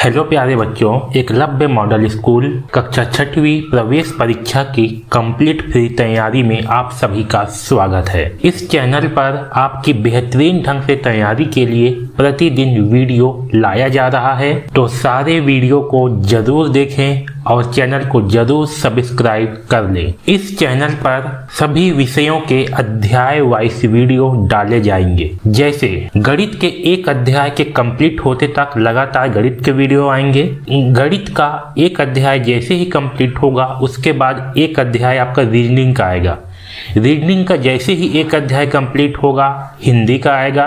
Hello प्यारे बच्चों, Eklavya model school कक्षा 6वीं प्रवेश परीक्षा की कंप्लीट फ्री तैयारी में आप सभी का स्वागत है। इस चैनल पर आपकी बेहतरीन ढंग से तैयारी के लिए प्रतिदिन वीडियो लाया जा रहा है, तो सारे वीडियो को जरूर देखें और चैनल को जरूर सब्सक्राइब कर लें। इस चैनल पर सभी विषयों के अध्याय वाइज वीडियो डाले जाएंगे। जैसे गणित के एक अध्याय के कंप्लीट होते तक लगातार गणित के वीडियो आएंगे। गणित का एक अध्याय जैसे ही कंप्लीट होगा उसके बाद एक अध्याय आपका रीजनिंग का आएगा। रीजनिंग का जैसे ही एक अध्याय कंप्लीट होगा हिंदी का आएगा।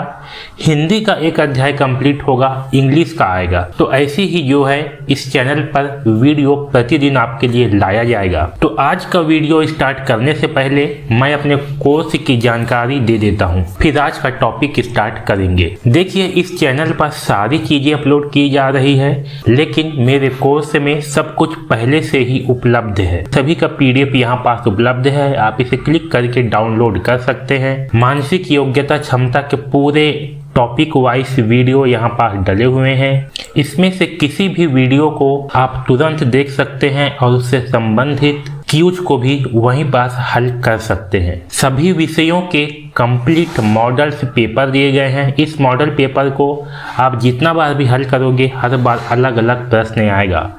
हिंदी का एक अध्याय कंप्लीट होगा इंग्लिश का आएगा। तो ऐसे ही जो है इस चैनल पर वीडियो प्रतिदिन आपके लिए लाया जाएगा। तो आज का वीडियो स्टार्ट करने से पहले मैं अपने कोर्स की जानकारी दे देता हूं, फिर आज का टॉपिक स्टार्ट करेंगे। देखिए, इस चैनल पर सारी चीजें अपलोड की जा रही है, लेकिन मेरे कोर्स में सब कुछ पहले से ही उपलब्ध है। सभी का PDF यहाँ पास उपलब्ध है, आप इसे क्लिक करके डाउनलोड कर सकते हैं। मानसिक योग्यता क्षमता के पूरे टॉपिक वाइज वीडियो यहाँ पास डले हुए हैं। इसमें से किसी भी वीडियो को आप तुरंत देख सकते हैं और उससे संबंधित क्यूज को भी वहीं पास हल कर सकते हैं। सभी विषयों के कंप्लीट मॉडल्स पेपर दिए गए हैं। इस मॉडल पेपर को आप जितना बार भी हल करोगे हर बार अलग अलग प्रश्न आएगा।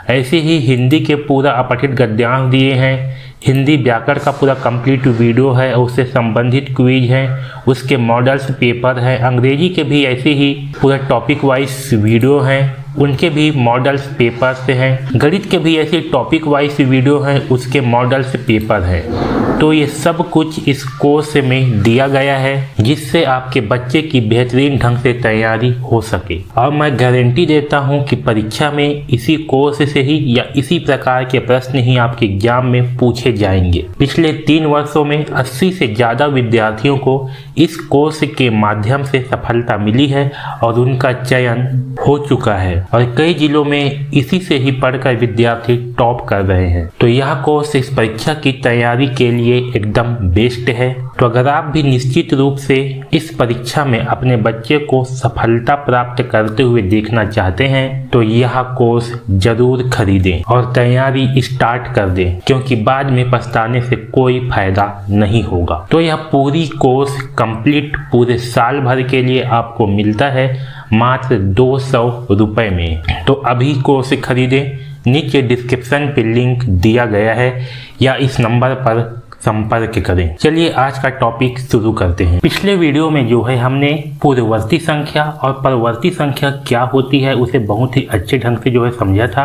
ऐसे ही हिंदी के पूरा अपठित गद्यांश दिए हैं। हिंदी व्याकरण का पूरा कंप्लीट वीडियो है और उससे संबंधित क्विज है, उसके मॉडल्स पेपर है। अंग्रेजी के भी ऐसे ही पूरा टॉपिक वाइज वीडियो हैं, उनके भी मॉडल्स पेपर से हैं। गणित के भी ऐसे टॉपिक वाइज वीडियो हैं, उसके मॉडल्स पेपर हैं। तो ये सब कुछ इस कोर्स में दिया गया है, जिससे आपके बच्चे की बेहतरीन ढंग से तैयारी हो सके। और मैं गारंटी देता हूं कि परीक्षा में इसी कोर्स से ही या इसी प्रकार के प्रश्न ही आपके एग्जाम में पूछे जाएंगे। पिछले 3 वर्षों में 80 से ज़्यादा विद्यार्थियों को इस कोर्स के माध्यम से सफलता मिली है और उनका चयन हो चुका है और कई जिलों में इसी से ही पढ़कर विद्यार्थी टॉप कर रहे हैं। तो यह कोर्स इस परीक्षा की तैयारी के लिए एकदम बेस्ट है। तो अगर आप भी निश्चित रूप से इस परीक्षा में अपने बच्चे को सफलता प्राप्त करते हुए देखना चाहते हैं तो यह कोर्स जरूर खरीदें और तैयारी स्टार्ट कर दें, क्योंकि बाद में पछताने से कोई फायदा नहीं होगा। तो यह पूरी कोर्स कंप्लीट पूरे साल भर के लिए आपको मिलता है मात्र 200 रुपए में। तो अभी कोर्स खरीदें। नीचे डिस्क्रिप्शन पे लिंक दिया गया है या इस नंबर पर संपर्क करें। चलिए आज का टॉपिक शुरू करते हैं। पिछले वीडियो में जो है हमने पूर्ववर्ती संख्या और परवर्ती संख्या क्या होती है उसे बहुत ही अच्छे ढंग से जो है समझा था।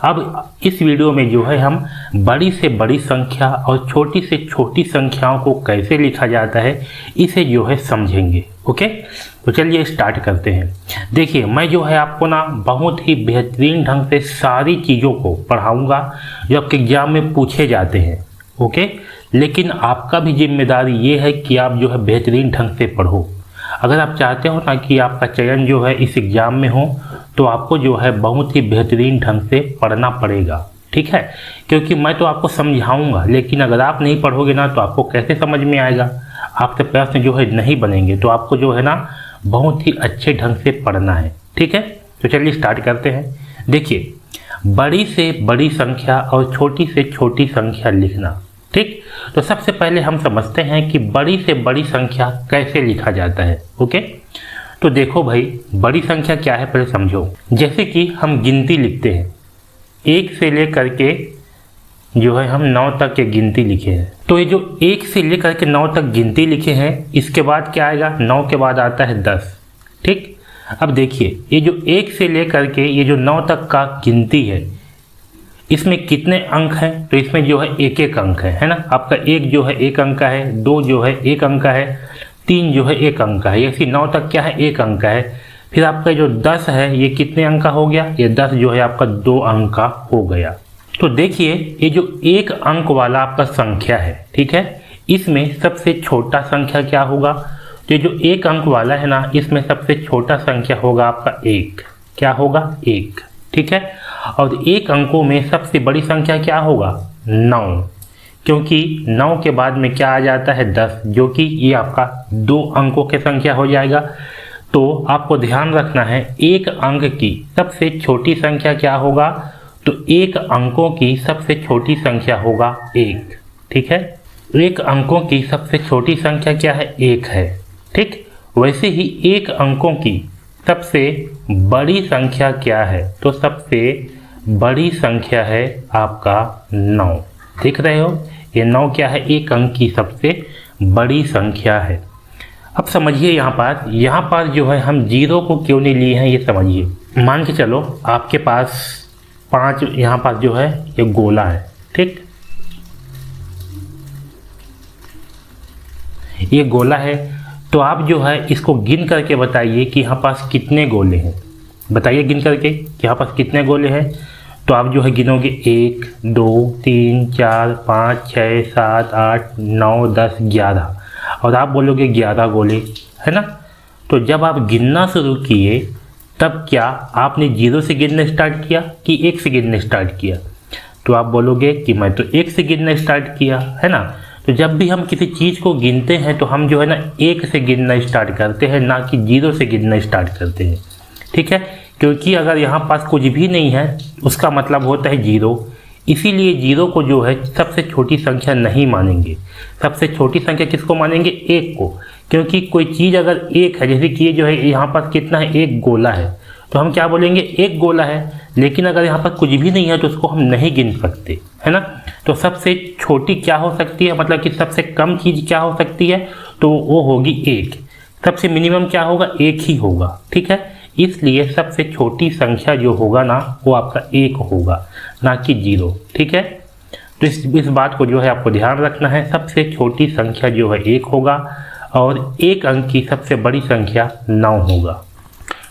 अब इस वीडियो में जो है हम बड़ी से बड़ी संख्या और छोटी से छोटी संख्याओं को कैसे लिखा जाता है इसे जो है समझेंगे। ओके, तो चलिए स्टार्ट करते हैं। देखिए, मैं जो है आपको ना बहुत ही बेहतरीन ढंग से सारी चीज़ों को पढ़ाऊंगा जो आपके एग्जाम में पूछे जाते हैं। ओके, लेकिन आपका भी जिम्मेदारी ये है कि आप जो है बेहतरीन ढंग से पढ़ो। अगर आप चाहते हो ना कि आपका चयन जो है इस एग्ज़ाम में हो तो आपको जो है बहुत ही बेहतरीन ढंग से पढ़ना पड़ेगा। ठीक है, क्योंकि मैं तो आपको समझाऊंगा, लेकिन अगर आप नहीं पढ़ोगे ना तो आपको कैसे समझ में आएगा। आपके प्रश्न जो है नहीं बनेंगे। तो आपको जो है ना बहुत ही अच्छे ढंग से पढ़ना है। ठीक है, तो चलिए स्टार्ट करते हैं। देखिए, बड़ी से बड़ी संख्या और छोटी से छोटी संख्या लिखना। ठीक, तो सबसे पहले हम समझते हैं कि बड़ी से बड़ी संख्या कैसे लिखा जाता है। ओके, तो देखो भाई, बड़ी संख्या क्या है पहले समझो। जैसे कि हम गिनती लिखते हैं, 1 से लेकर के जो है हम 9 तक के गिनती लिखे हैं। तो ये जो 1 से लेकर के 9 तक गिनती लिखे हैं, इसके बाद क्या आएगा? 9 के बाद आता है 10। ठीक, अब देखिए, ये जो 1 से लेकर के ये जो 9 तक का गिनती है, इसमें कितने अंक हैं? तो इसमें जो है एक एक अंक है ना। आपका 1 जो है 1 अंक का है, 2 जो है 1 अंक का है, 3 जो है 1 अंक का है। ऐसी 9 तक क्या है? 1 अंक का है। फिर आपका जो 10 है ये कितने अंक का हो गया? ये 10 जो है आपका 2 अंक का हो गया। तो देखिए, ये जो 1 अंक वाला आपका संख्या है, ठीक है, इसमें सबसे छोटा संख्या क्या होगा? तो जो 1 अंक वाला है ना, इसमें सबसे छोटा संख्या होगा आपका 1। क्या होगा? 1। ठीक है, और 1 अंकों में सबसे बड़ी संख्या क्या होगा? 9, क्योंकि 9 के बाद में क्या आ जाता है? 10, जो कि ये आपका 2 अंकों की संख्या हो जाएगा। तो आपको ध्यान रखना है एक अंक की सबसे छोटी संख्या क्या होगा, तो एक अंकों की सबसे छोटी संख्या होगा 1। ठीक है, एक अंकों की सबसे छोटी संख्या क्या है, 1 है। ठीक, वैसे ही एक अंकों की सबसे बड़ी संख्या क्या है, तो सबसे बड़ी संख्या है आपका 9। देख रहे हो, ये 9 क्या है, एक अंक की सबसे बड़ी संख्या है। अब समझिए यहाँ पर जो है हम 0 को क्यों नहीं लिए हैं, ये समझिए। मान के चलो आपके पास 5 यहाँ पर जो है ये गोला है। ठीक, ये गोला है, तो आप जो है इसको गिन करके बताइए कि यहाँ पास कितने गोले हैं। बताइए गिन करके कि यहाँ पास कितने गोले हैं। तो आप जो है गिनोगे 1 2 3 4 5 6 7 8 9 10 11 और आप बोलोगे 11 गोले, है ना। तो जब आप गिनना शुरू किए तब क्या आपने 0 से गिनना स्टार्ट किया कि 1 से गिनना स्टार्ट किया, तो आप बोलोगे कि मैं तो 1 से गिनना स्टार्ट किया, है ना। तो जब भी हम किसी चीज़ को गिनते हैं तो हम जो है ना 1 से गिनना स्टार्ट करते हैं, ना कि 0 से गिनना स्टार्ट करते हैं। ठीक है, क्योंकि अगर यहाँ पास कुछ भी नहीं है उसका मतलब होता है 0, इसीलिए 0 को जो है सबसे छोटी संख्या नहीं मानेंगे। सबसे छोटी संख्या किसको मानेंगे, 1 को, क्योंकि कोई चीज़ अगर 1 है, जैसे कि ये जो है यहाँ पास कितना है, 1 गोला है, तो हम क्या बोलेंगे 1 गोला है। लेकिन अगर यहाँ पर कुछ भी नहीं है तो उसको हम नहीं गिन सकते, है ना। तो सबसे छोटी क्या हो सकती है, मतलब कि सबसे कम चीज़ क्या हो सकती है, तो वो होगी 1। सबसे मिनिमम क्या होगा, 1 ही होगा। ठीक है, इसलिए सबसे छोटी संख्या जो होगा ना वो आपका 1 होगा, ना कि 0। ठीक है, तो इस बात को जो है आपको ध्यान रखना है। सबसे छोटी संख्या जो है 1 होगा और एक अंक की सबसे बड़ी संख्या 9 होगा।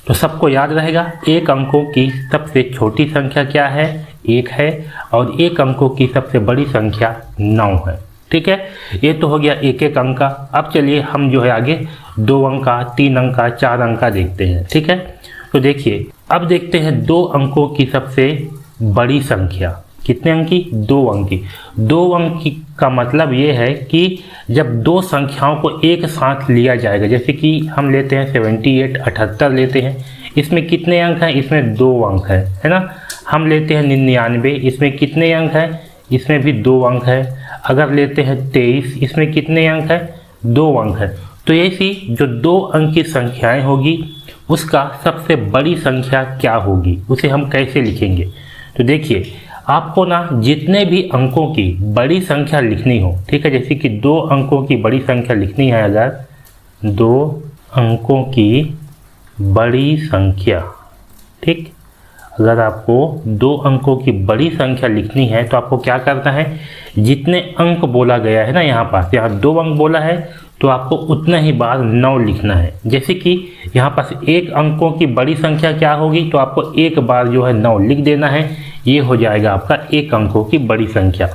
तो सबको याद रहेगा, एक अंकों की सबसे छोटी संख्या क्या है, 1 है, और एक अंकों की सबसे बड़ी संख्या 9 है। ठीक है, ये तो हो गया एक एक अंक का। अब चलिए हम जो है आगे 2 अंक का, 3 अंक का, 4 अंक का देखते हैं। ठीक है, तो देखिए अब देखते हैं 2 अंकों की सबसे बड़ी संख्या। कितने अंक की, 2 अंक की। 2 अंक की का मतलब ये है कि जब 2 संख्याओं को एक साथ लिया जाएगा, जैसे कि हम लेते हैं 78 78 लेते हैं, इसमें कितने अंक हैं, इसमें 2 अंक है ना। हम लेते हैं 99, इसमें कितने अंक हैं, इसमें भी 2 अंक है। अगर लेते हैं 23, इसमें कितने अंक हैं, 2 अंक है। तो ऐसी जो 2 अंक की संख्याएं होगी उसका सबसे बड़ी संख्या क्या होगी, उसे हम कैसे लिखेंगे। तो देखिए आपको ना जितने भी अंकों की बड़ी संख्या लिखनी हो, ठीक है, जैसे कि 2 अंकों की बड़ी संख्या लिखनी है, अगर 2 अंकों की बड़ी संख्या, ठीक, अगर आपको 2 अंकों की बड़ी संख्या लिखनी है तो आपको क्या करना है, जितने अंक बोला गया है ना, यहाँ पास यहाँ 2 अंक बोला है तो आपको उतना ही बार 9 लिखना है। जैसे कि यहाँ पास 1 अंकों की बड़ी संख्या क्या होगी, तो आपको 1 बार जो है 9 लिख देना है, ये हो जाएगा आपका 1 अंकों की बड़ी संख्या।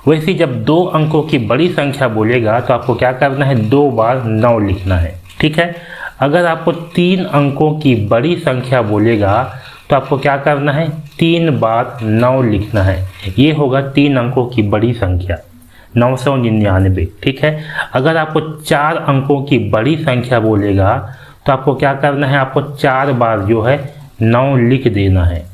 वैसे जब 2 अंकों की बड़ी संख्या बोलेगा तो आपको क्या करना है, 2 बार 9 लिखना है। ठीक है, अगर आपको 3 अंकों की बड़ी संख्या बोलेगा तो आपको क्या करना है, 3 बार 9 लिखना है, ये होगा 3 अंकों की बड़ी संख्या 999। ठीक है, अगर आपको 4 अंकों की बड़ी संख्या बोलेगा तो आपको क्या करना है, आपको 4 बार जो है 9 लिख देना है।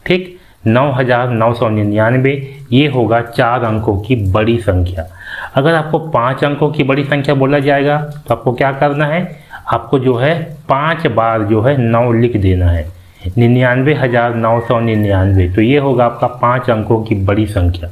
ठीक, 9999, ये होगा 4 अंकों की बड़ी संख्या। अगर आपको 5 अंकों की बड़ी संख्या बोला जाएगा तो आपको क्या करना है, आपको जो है 5 बार जो है 9 लिख देना है, 99,999। तो ये होगा आपका 5 अंकों की बड़ी संख्या।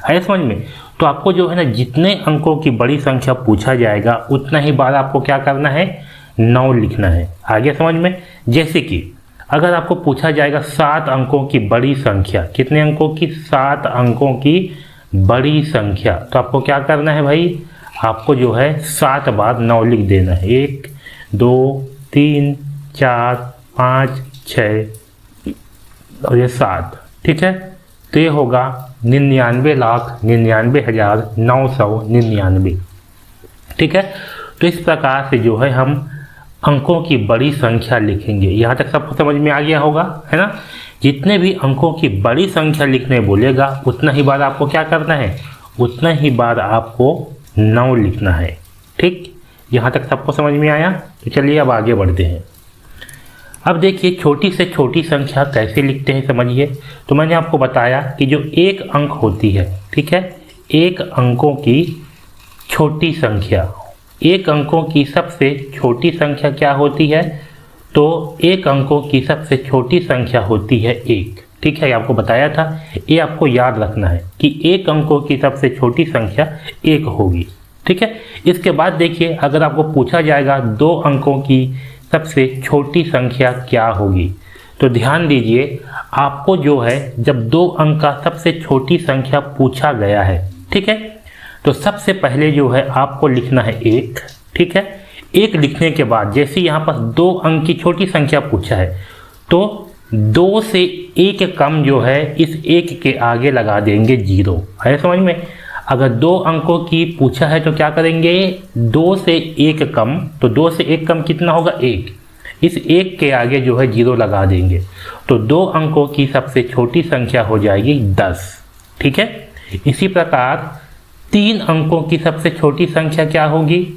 है समझ में। तो आपको जो है ना जितने अंकों की बड़ी संख्या पूछा जाएगा उतना ही बार आपको क्या करना है, 9 लिखना है। आगे समझ में। जैसे कि अगर आपको पूछा जाएगा 7 अंकों की बड़ी संख्या, कितने अंकों की, 7 अंकों की बड़ी संख्या, तो आपको क्या करना है भाई, आपको जो है 7 बार 9 लिख देना है, 1 2 3 4 5 6 और ये 7। ठीक है, तो ये होगा 99,99,999। ठीक है, तो इस प्रकार से जो है हम अंकों की बड़ी संख्या लिखेंगे। यहाँ तक सबको समझ में आ गया होगा, है ना। जितने भी अंकों की बड़ी संख्या लिखने बोलेगा उतना ही बार आपको क्या करना है, उतना ही बार आपको 9 लिखना है। ठीक, यहाँ तक सबको समझ में आया। तो चलिए अब आगे बढ़ते हैं। अब देखिए छोटी से छोटी संख्या कैसे लिखते हैं समझिए। तो मैंने आपको बताया कि जो एक अंक होती है, ठीक है, एक अंकों की छोटी संख्या, एक अंकों की सबसे छोटी संख्या क्या होती है? तो एक अंकों की सबसे छोटी संख्या होती है एक, ठीक है, ये आपको बताया था। ये आपको याद रखना है कि एक अंकों की सबसे छोटी संख्या एक होगी, ठीक है। इसके बाद देखिए अगर आपको पूछा जाएगा दो अंकों की सबसे छोटी संख्या क्या होगी, तो ध्यान दीजिए आपको जो है जब दो अंक का सबसे छोटी संख्या पूछा गया है, ठीक है, तो सबसे पहले जो है आपको लिखना है एक, ठीक है। एक लिखने के बाद जैसे यहाँ पर दो अंक की छोटी संख्या पूछा है तो दो से एक कम जो है इस एक के आगे लगा देंगे जीरो, है समझ में। अगर दो अंकों की पूछा है तो क्या करेंगे, दो से एक कम, तो दो से एक कम कितना होगा एक, इस एक के आगे जो है जीरो लगा देंगे, तो दो अंकों की सबसे छोटी संख्या हो जाएगी 10, ठीक है। इसी प्रकार तीन अंकों की सबसे छोटी संख्या क्या होगी,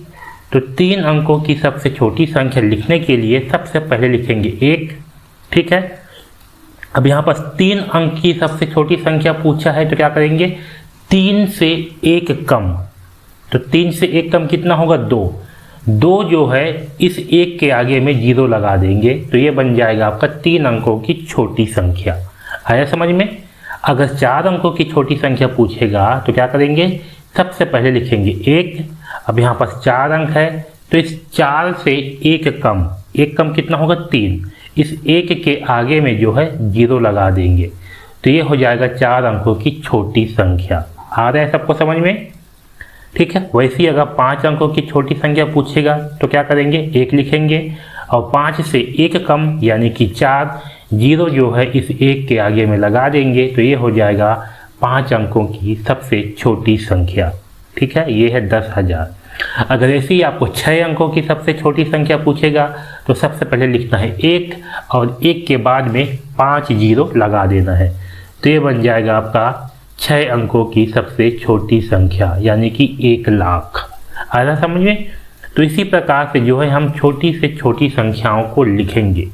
तो तीन अंकों की सबसे छोटी संख्या लिखने के लिए सबसे पहले लिखेंगे एक, ठीक है। अब यहाँ पर तीन अंक की सबसे छोटी संख्या पूछा है तो क्या करेंगे, तीन से एक कम, तो तीन से एक कम कितना होगा दो, दो जो है इस एक के आगे में जीरो लगा देंगे, तो ये बन जाएगा आपका तीन अंकों की छोटी संख्या, आया समझ में। अगर चार अंकों की छोटी संख्या पूछेगा तो क्या करेंगे, सबसे पहले लिखेंगे एक। अब यहाँ पर चार अंक है तो इस चार से एक कम कितना होगा तीन, इस एक के आगे में जो है जीरो लगा देंगे, तो ये हो जाएगा चार अंकों की छोटी संख्या। आ रहा है सबको समझ में, ठीक है। वैसे ही अगर पाँच अंकों की छोटी संख्या पूछेगा तो क्या करेंगे, एक लिखेंगे और पाँच से एक कम यानी कि चार, जीरो जो है इस एक के आगे में लगा देंगे, तो ये हो जाएगा पाँच अंकों की सबसे छोटी संख्या, ठीक है, ये है 10,000। अगर ऐसे ही आपको 6 अंकों की सबसे छोटी संख्या पूछेगा तो सबसे पहले लिखना है एक और एक के बाद में 5 जीरो लगा देना है, तो ये बन जाएगा आपका 6 अंकों की सबसे छोटी संख्या यानी कि 1,00,000। आया समझ में। तो इसी प्रकार से जो है हम छोटी से छोटी संख्याओं को लिखेंगे।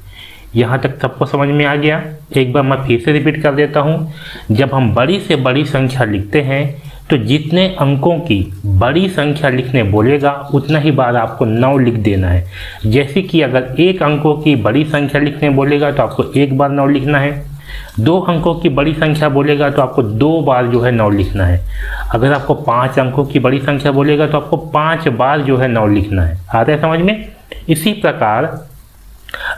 यहाँ तक सबको समझ में आ गया। एक बार मैं फिर से रिपीट कर देता हूँ, जब हम बड़ी से बड़ी संख्या लिखते हैं तो जितने अंकों की बड़ी संख्या लिखने बोलेगा उतना ही बार आपको 9 लिख देना है। जैसे कि अगर एक अंकों की बड़ी संख्या लिखने बोलेगा तो आपको एक बार 9 लिखना है, दो अंकों की बड़ी संख्या बोलेगा तो आपको 2 बार जो है 9 लिखना है, अगर आपको 5 अंकों की बड़ी संख्या बोलेगा तो आपको 5 बार जो है 9 लिखना है। आता है समझ में। इसी प्रकार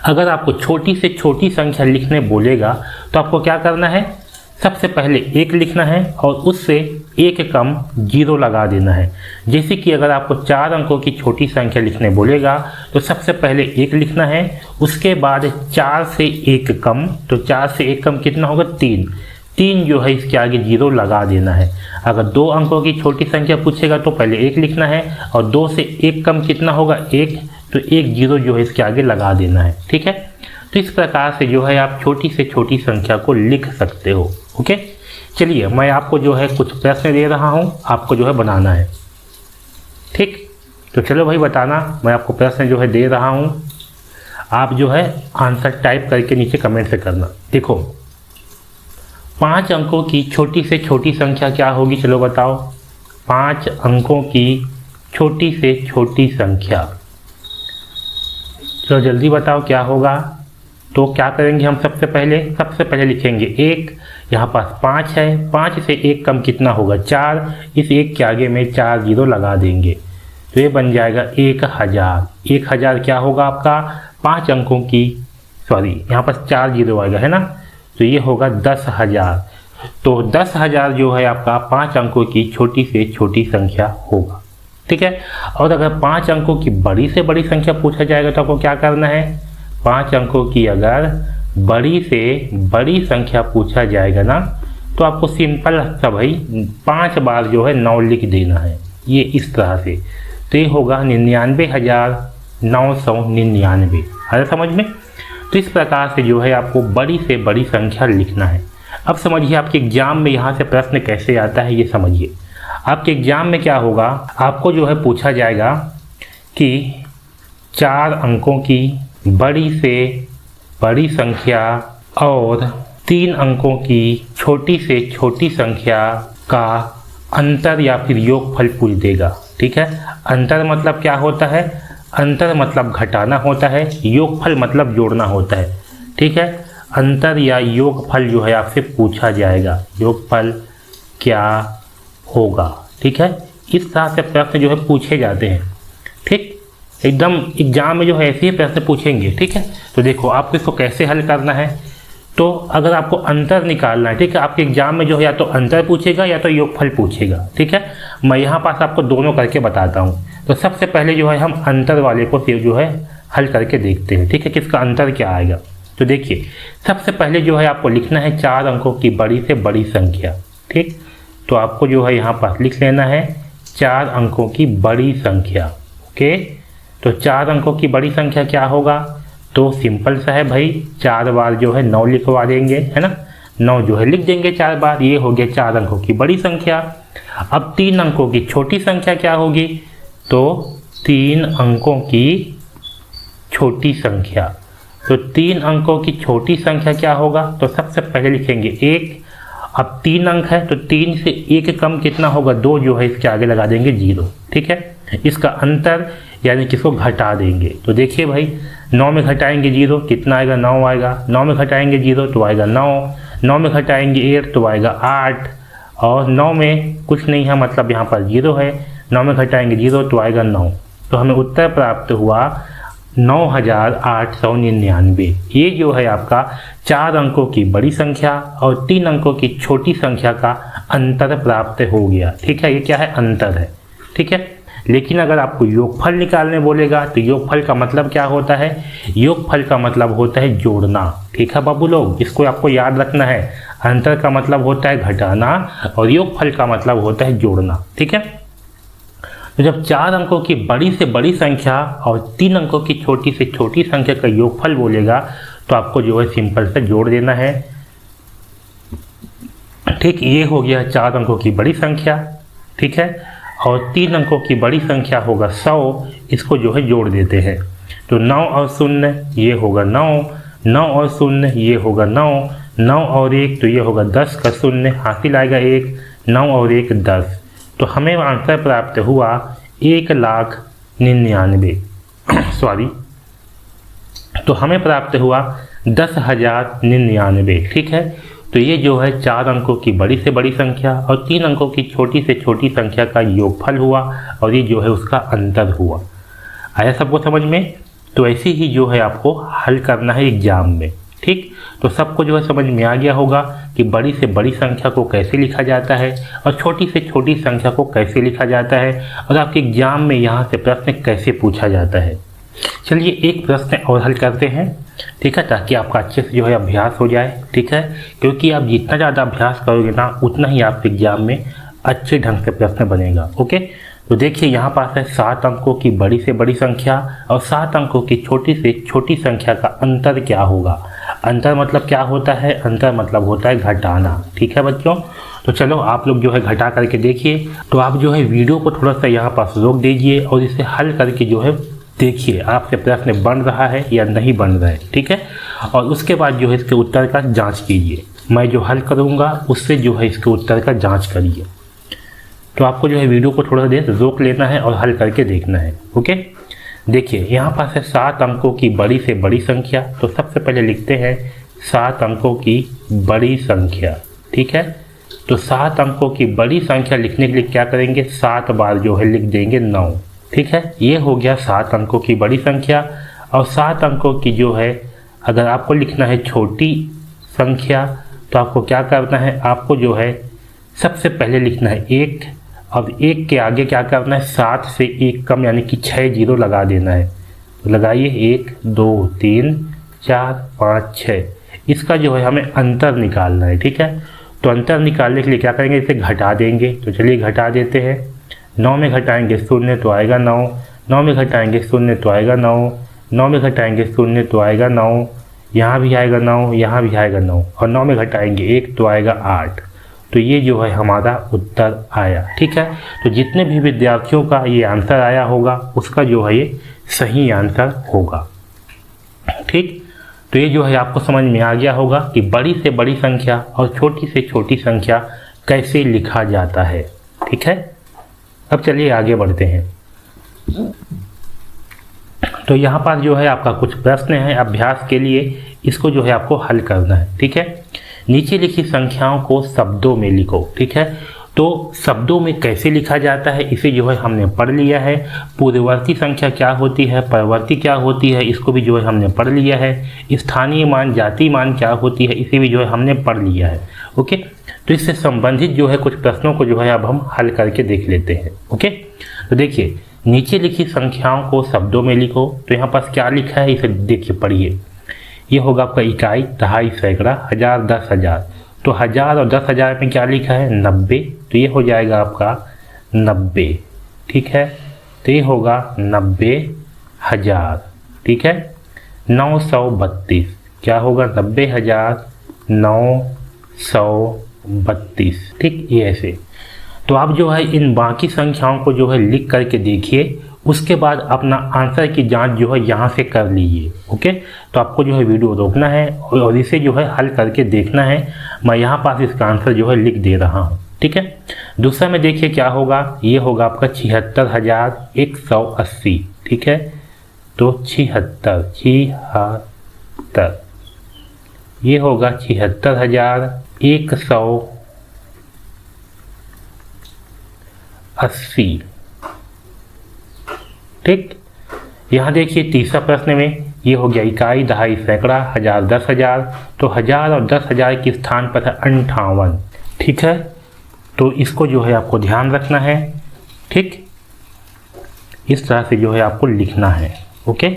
अगर आपको छोटी से छोटी संख्या लिखने बोलेगा तो आपको क्या करना है, सबसे पहले एक लिखना है और उससे एक कम जीरो लगा देना है। जैसे कि अगर आपको 4 अंकों की छोटी संख्या लिखने बोलेगा तो सबसे पहले एक लिखना है, उसके बाद 4 से एक कम, तो 4 से एक कम कितना होगा 3, 3 जो है इसके आगे जीरो लगा देना है। अगर 2 अंकों की छोटी संख्या पूछेगा तो पहले एक लिखना है और 2 से एक कम कितना होगा 1, तो 1 जीरो जो है इसके आगे लगा देना है। ठीक है, तो इस प्रकार से जो है आप छोटी से छोटी संख्या को लिख सकते हो। ओके, चलिए मैं आपको जो है कुछ प्रश्न दे रहा हूँ, आपको जो है बनाना है। ठीक, तो चलो भाई बताना, मैं आपको प्रश्न जो है दे रहा हूँ, आप जो है आंसर टाइप करके नीचे कमेंट से करना। देखो 5 अंकों की छोटी से छोटी संख्या क्या होगी, चलो बताओ। 5 अंकों की छोटी से छोटी संख्या, चलो जल्दी बताओ क्या होगा। तो क्या करेंगे हम, सबसे पहले लिखेंगे 1, यहाँ पास 5 है, 5 से एक कम कितना होगा 4, इस एक के आगे में 4 जीरो लगा देंगे, तो ये बन जाएगा 1000। 1000 क्या होगा आपका 5 अंकों की, सॉरी यहाँ पर 4 जीरो आएगा है ना, तो ये होगा 10,000। तो 10,000 जो है आपका 5 अंकों की छोटी से छोटी संख्या होगा। ठीक है, और अगर 5 अंकों की बड़ी से बड़ी संख्या पूछा जाएगा तो आपको क्या करना है, 5 अंकों की अगर बड़ी से बड़ी संख्या पूछा जाएगा ना तो आपको सिंपल सा भाई 5 बार जो है 9 लिख देना है, ये इस तरह से। तो ये होगा 99,999। है समझ में। तो इस प्रकार से जो है आपको बड़ी से बड़ी संख्या लिखना है। अब समझिए आपके एग्जाम में यहाँ से प्रश्न कैसे आता है, ये समझिए। आपके एग्जाम में क्या होगा, आपको जो है पूछा जाएगा कि 4 अंकों की बड़ी से बड़ी संख्या और 3 अंकों की छोटी से छोटी संख्या का अंतर या फिर योगफल पूछ देगा। ठीक है, अंतर मतलब क्या होता है? अंतर मतलब घटाना होता है, योगफल मतलब जोड़ना होता है। ठीक है, अंतर या योगफल जो है आपसे पूछा जाएगा, योगफल क्या होगा। ठीक है, इस तरह से प्रश्न जो है पूछे जाते हैं। ठीक, एकदम एग्जाम में जो है ऐसे ही प्रश्न पूछेंगे। ठीक है, तो देखो आपको इसको कैसे हल करना है। तो अगर आपको अंतर निकालना है, ठीक है, आपके एग्जाम में जो है या तो अंतर पूछेगा या तो योगफल पूछेगा। ठीक है, मैं यहाँ पास आपको दोनों करके बताता हूँ। तो सबसे पहले जो है हम अंतर वाले को जो है हल करके देखते हैं। ठीक है, किसका अंतर क्या आएगा। तो देखिए, सबसे पहले जो है आपको लिखना है 4 अंकों की बड़ी से बड़ी संख्या। ठीक, तो आपको जो है यहाँ पास लिख लेना है 4 अंकों की बड़ी संख्या। ओके, तो 4 अंकों की बड़ी संख्या क्या होगा? तो सिंपल सा है भाई, 4 बार जो है 9 लिखवा देंगे, है ना, 9 जो है लिख देंगे 4 बार। ये हो गया 4 अंकों की बड़ी संख्या। अब 3 अंकों की छोटी संख्या क्या होगी? तो 3 अंकों की छोटी संख्या। तो 3 अंकों की छोटी संख्या क्या होगा? तो सबसे पहले लिखेंगे 1। अब 3 अंक है तो 3 से 1 कम कितना होगा? 2 जो है इसके आगे लगा देंगे 0। ठीक है, इसका अंतर यानी किसको घटा देंगे। तो देखिए भाई, 9 में घटाएंगे 0 कितना आएगा? 9 आएगा। 9 में घटाएंगे 0 तो आएगा 9। 9 में घटाएंगे 8 तो आएगा 8। और 9 में कुछ नहीं है, मतलब यहाँ पर 0 है। 9 में घटाएंगे 0 तो आएगा 9। तो हमें उत्तर प्राप्त हुआ 9899। ये जो है आपका 4 अंकों की बड़ी संख्या और 3 अंकों की छोटी संख्या का अंतर प्राप्त हो गया। ठीक है, ये क्या है? अंतर है। ठीक है, लेकिन अगर आपको योगफल निकालने बोलेगा तो योगफल का मतलब क्या होता है? योगफल का मतलब होता है जोड़ना। ठीक है बाबू लोग, इसको आपको याद रखना है। अंतर का मतलब होता है घटाना और योगफल का मतलब होता है जोड़ना। ठीक है, तो जब 4 अंकों की बड़ी से बड़ी संख्या और 3 अंकों की छोटी से छोटी संख्या का योगफल बोलेगा तो आपको जो है सिंपल से जोड़ देना है। ठीक, ये हो गया 4 अंकों की बड़ी संख्या। ठीक है, और 3 अंकों की बड़ी संख्या होगा 100, इसको जो है जोड़ देते हैं। तो 9 और 0 ये होगा 9, 9 और 0 ये होगा 9, 9 और 1 तो ये होगा 10 का 0 हासिल आएगा 1, 9 और 1 10। तो हमें आंसर प्राप्त हुआ 1,99,000 सॉरी, तो हमें प्राप्त हुआ 10,099। ठीक है, तो ये जो है 4 अंकों की बड़ी से बड़ी संख्या और 3 अंकों की छोटी से छोटी संख्या का योगफल हुआ और ये जो है उसका अंतर हुआ। आया सबको समझ में? तो ऐसे ही जो है आपको हल करना है एग्जाम में। ठीक, तो सबको जो है समझ में आ गया होगा कि बड़ी से बड़ी संख्या को कैसे लिखा जाता है और छोटी से छोटी संख्या को कैसे लिखा जाता है और आपके एग्जाम में यहाँ से प्रश्न कैसे पूछा जाता है। चलिए एक प्रश्न और हल करते हैं। ठीक है, ताकि आपका अच्छे से जो है अभ्यास हो जाए। ठीक है, क्योंकि आप जितना ज़्यादा अभ्यास करोगे ना उतना ही आपके एग्जाम में अच्छे ढंग से प्रश्न बनेगा। ओके, तो देखिए यहाँ पास है 7 अंकों की बड़ी से बड़ी संख्या और 7 अंकों की छोटी से छोटी संख्या का अंतर क्या होगा। अंतर मतलब क्या होता है? अंतर मतलब होता है घटाना। ठीक है बच्चों, तो चलो आप लोग जो है घटा करके देखिए। तो आप जो है वीडियो को थोड़ा सा यहाँ पास रोक दीजिए और इसे हल करके जो है देखिए आपसे प्रश्न बन रहा है या नहीं बन रहा है। ठीक है, और उसके बाद जो है इसके उत्तर का जांच कीजिए। मैं जो हल करूँगा उससे जो है इसके उत्तर का जांच करिए। तो आपको जो है वीडियो को थोड़ा देर रोक लेना है और हल करके देखना है। ओके, देखिए यहाँ पास है 7 अंकों की बड़ी से बड़ी संख्या। तो सबसे पहले लिखते हैं 7 अंकों की बड़ी संख्या। ठीक है, तो 7 अंकों की बड़ी संख्या लिखने के लिए क्या करेंगे? 7 बार जो है लिख देंगे 9। ठीक है, ये हो गया 7 अंकों की बड़ी संख्या। और 7 अंकों की जो है अगर आपको लिखना है छोटी संख्या तो आपको क्या करना है? आपको जो है सबसे पहले लिखना है 1। अब 1 के आगे क्या करना है? 7 से 1 कम यानी कि 6 जीरो लगा देना है। तो लगाइए 1 2 3 4 5 6। इसका जो है हमें अंतर निकालना है। ठीक है, तो अंतर निकालने के लिए क्या करेंगे? इसे घटा देंगे। तो चलिए घटा देते हैं। 9 में घटाएंगे 0 तो आएगा 9, 9 में घटाएंगे 0 तो आएगा 9, 9 में घटाएंगे 0 तो आएगा 9, यहाँ भी आएगा 9, यहाँ भी आएगा 9 और 9 में घटाएंगे 1 तो आएगा 8। तो ये जो है हमारा उत्तर आया। ठीक है, तो जितने भी विद्यार्थियों का ये आंसर आया होगा उसका जो है ये सही आंसर होगा। ठीक, तो ये जो है आपको समझ में आ गया होगा कि बड़ी से बड़ी संख्या और छोटी से छोटी संख्या कैसे लिखा जाता है। ठीक है, अब चलिए आगे बढ़ते हैं। तो यहाँ पर जो है आपका कुछ प्रश्न है अभ्यास के लिए, इसको जो है आपको हल करना है। ठीक है, नीचे लिखी संख्याओं को शब्दों में लिखो। ठीक है, तो शब्दों में कैसे लिखा जाता है इसे जो है हमने पढ़ लिया है। पूर्ववर्ती संख्या क्या होती है, परवर्ती क्या होती है, इसको भी जो है हमने पढ़ लिया है। स्थानीय मान, जातीय मान क्या होती है, इसे भी जो है हमने पढ़ लिया है। ओके, तो इससे संबंधित जो है कुछ प्रश्नों को जो है अब हम हल करके देख लेते हैं। ओके, तो देखिए नीचे लिखी संख्याओं को शब्दों में लिखो। तो यहाँ पास क्या लिखा है इसे देखिए, पढ़िए। ये होगा आपका इकाई, दहाई, सैकड़ा, हजार, 10,000। तो 1000 और 10,000 में क्या लिखा है 90, तो ये हो जाएगा आपका 90। ठीक है, तो ये होगा 90,000। ठीक है, 932 क्या होगा 90,932। ठीक, ये ऐसे। तो आप जो है इन बाकी संख्याओं को जो है लिख करके देखिए, उसके बाद अपना आंसर की जांच जो है यहाँ से कर लीजिए। ओके, तो आपको जो है वीडियो रोकना है और इसे जो है हल करके देखना है। मैं यहाँ पास इसका आंसर जो है लिख दे रहा हूँ। ठीक है, दूसरा में देखिए क्या होगा, ये होगा आपका 76,180। ठीक है, तो 76 ये होगा 76,180। ठीक, यहाँ देखिए तीसरा प्रश्न में ये हो गया इकाई, दहाई, सैकड़ा, हजार, 10,000। तो 1000 और 10,000 के स्थान पर है 58। ठीक है, तो इसको जो है आपको ध्यान रखना है। ठीक, इस तरह से जो है आपको लिखना है। ओके,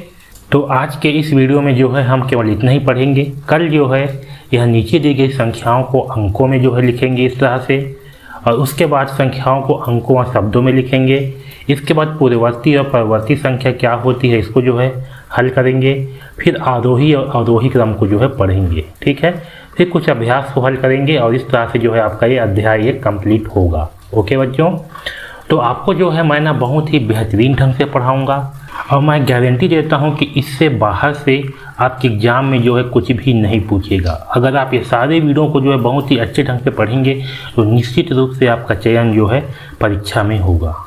तो आज के इस वीडियो में जो है हम केवल इतना ही पढ़ेंगे। कल जो है यह नीचे दी गई संख्याओं को अंकों में जो है लिखेंगे इस तरह से, और उसके बाद संख्याओं को अंकों और शब्दों में लिखेंगे। इसके बाद पूर्ववर्ती और परवर्ती संख्या क्या होती है इसको जो है हल करेंगे। फिर आरोही और अवरोही क्रम को जो है पढ़ेंगे। ठीक है, फिर कुछ अभ्यास को हल करेंगे और इस तरह से जो है आपका ये अध्याय ये कंप्लीट होगा। ओके बच्चों, तो आपको जो है मैं ना बहुत ही बेहतरीन ढंग से पढ़ाऊँगा और मैं गारंटी देता हूँ कि इससे बाहर से आपके एग्जाम में जो है कुछ भी नहीं पूछेगा। अगर आप ये सारे वीडियो को जो है बहुत ही अच्छे ढंग से पढ़ेंगे तो निश्चित रूप से आपका चयन जो है परीक्षा में होगा।